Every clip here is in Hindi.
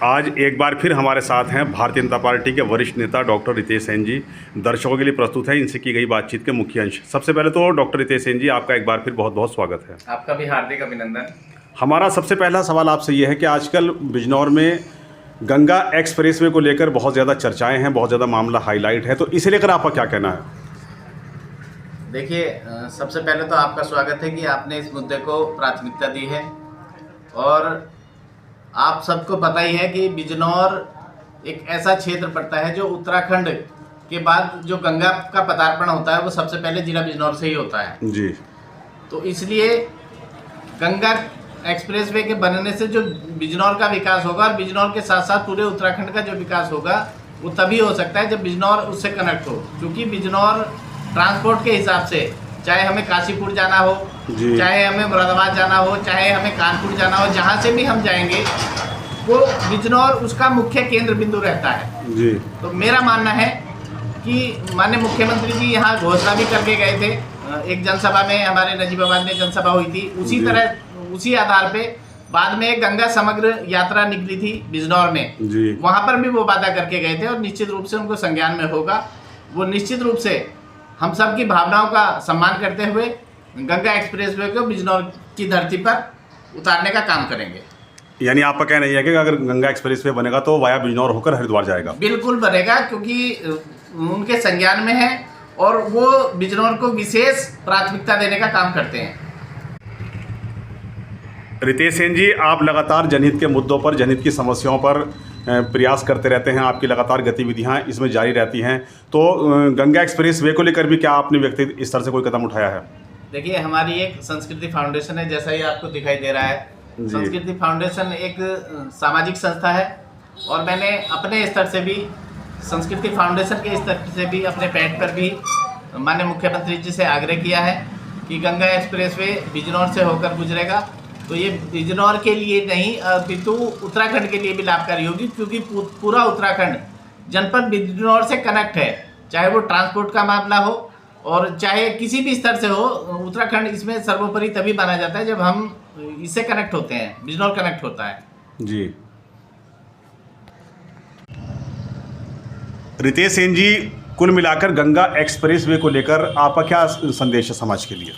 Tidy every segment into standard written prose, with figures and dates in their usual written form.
आज एक बार फिर हमारे साथ हैं भारतीय जनता पार्टी के वरिष्ठ नेता डॉक्टर रितेश सेन जी। दर्शकों के लिए प्रस्तुत है इनसे की गई बातचीत के मुख्य अंश। सबसे पहले तो डॉक्टर रितेश सेन जी, आपका एक बार फिर बहुत बहुत स्वागत है। आपका भी हार्दिक अभिनंदन। हमारा सबसे पहला सवाल आपसे ये है कि आजकल बिजनौर में गंगा एक्सप्रेसवे को लेकर बहुत ज़्यादा चर्चाएँ हैं, बहुत ज़्यादा मामला हाईलाइट है, तो इसे लेकर आपका क्या कहना है? देखिए, सबसे पहले तो आपका स्वागत है कि आपने इस मुद्दे को प्राथमिकता दी है। और आप सबको पता ही है कि बिजनौर एक ऐसा क्षेत्र पड़ता है जो उत्तराखंड के बाद जो गंगा का पदार्पण होता है वो सबसे पहले जिला बिजनौर से ही होता है जी। तो इसलिए गंगा एक्सप्रेसवे के बनने से जो बिजनौर का विकास होगा और बिजनौर के साथ साथ पूरे उत्तराखंड का जो विकास होगा वो तभी हो सकता है जब बिजनौर उससे कनेक्ट हो। क्योंकि बिजनौर ट्रांसपोर्ट के हिसाब से, चाहे हमें काशीपुर जाना हो, चाहे हमें मुरादाबाद जाना हो, चाहे हमें कानपुर जाना हो, जहाँ से भी हम जाएंगे वो बिजनौर उसका मुख्य केंद्र बिंदु रहता है जी। तो मेरा मानना है कि माननीय मुख्यमंत्री जी यहाँ घोषणा भी करके गए थे, एक जनसभा में हमारे नजीबाबाद में जनसभा हुई थी, उसी तरह उसी आधार पे बाद में एक गंगा समग्र यात्रा निकली थी बिजनौर में जी। वहाँ पर भी वो वादा करके गए थे और निश्चित रूप से उनको संज्ञान में होगा। वो निश्चित रूप से हम सब की भावनाओं का सम्मान करते हुए गंगा एक्सप्रेसवे को बिजनौर की धरती पर उतारने का काम करेंगे। यानी आपका कहना यह है कि अगर गंगा एक्सप्रेसवे बनेगा तो वाया बिजनौर होकर हरिद्वार जाएगा? बिल्कुल बनेगा, क्योंकि उनके संज्ञान में है और वो बिजनौर को विशेष प्राथमिकता देने का काम करते हैं। रितेश सेन जी, आप लगातार जनहित के मुद्दों पर, जनहित की समस्याओं पर प्रयास करते रहते हैं, आपकी लगातार गतिविधियां इसमें जारी रहती हैं, तो गंगा एक्सप्रेसवे को लेकर भी क्या आपने व्यक्तिगत स्तर से कोई कदम उठाया है? देखिए, हमारी एक संस्कृति फाउंडेशन है, जैसा ही आपको दिखाई दे रहा है। संस्कृति फाउंडेशन एक सामाजिक संस्था है और मैंने अपने स्तर से भी, संस्कृति फाउंडेशन के स्तर से भी, अपने पैड पर भी माननीय मुख्यमंत्री जी से आग्रह किया है कि गंगा एक्सप्रेसवे बिजनौर से होकर गुजरेगा तो ये बिजनौर के लिए नहीं अपितु उत्तराखंड के लिए भी लाभकारी होगी। क्योंकि पूरा उत्तराखंड जनपद बिजनौर से कनेक्ट है, चाहे वो ट्रांसपोर्ट का मामला हो और चाहे किसी भी स्तर से हो। उत्तराखंड इसमें सर्वोपरि तभी माना जाता है जब हम इससे कनेक्ट होते हैं, बिजनौर कनेक्ट होता है। जी। रितेश सेन जी, कुल मिलाकर गंगा एक्सप्रेसवे को लेकर आपका क्या संदेश है समाज के लिए?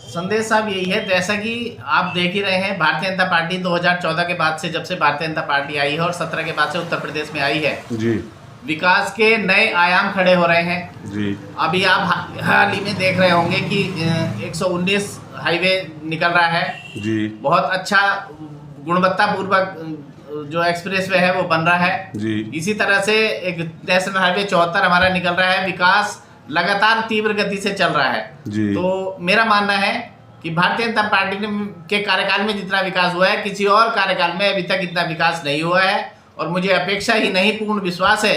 संदेश साहब यही है, जैसा कि आप देख ही रहे हैं, भारतीय जनता पार्टी 2014 के बाद से, जब से भारतीय जनता पार्टी आई है और 17 के बाद से उत्तर प्रदेश में आई है जी, विकास के नए आयाम खड़े हो रहे हैं जी। अभी आप हाल ही में देख रहे होंगे कि 119 हाईवे निकल रहा है जी। बहुत अच्छा गुणवत्तापूर्वक जो एक्सप्रेसवे है वो बन रहा है जी। इसी तरह से एक नेशनल हाईवे 74 हमारा निकल रहा है, विकास लगातार तीव्र गति से चल रहा है जी। तो मेरा मानना है कि भारतीय जनता पार्टी के कार्यकाल में जितना विकास हुआ है किसी और कार्यकाल में अभी तक इतना विकास नहीं हुआ है। और मुझे अपेक्षा ही नहीं, पूर्ण विश्वास है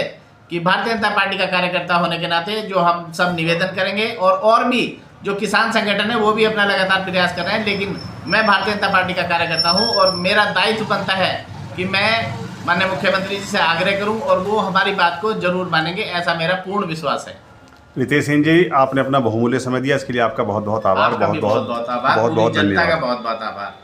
कि भारतीय जनता पार्टी का कार्यकर्ता होने के नाते जो हम सब निवेदन करेंगे और भी जो किसान संगठन है वो भी अपना लगातार प्रयास कर रहे हैं, लेकिन मैं भारतीय जनता पार्टी का कार्यकर्ता हूँ और मेरा दायित्व बनता है कि मैं माननीय मुख्यमंत्री जी से आग्रह करूँ और वो हमारी बात को जरूर मानेंगे, ऐसा मेरा पूर्ण विश्वास है। रितेश सेन जी, आपने अपना बहुमूल्य समय दिया, इसके लिए आपका बहुत बहुत आभार। बहुत बहुत धन्यवाद। बहुत बहुत आभार।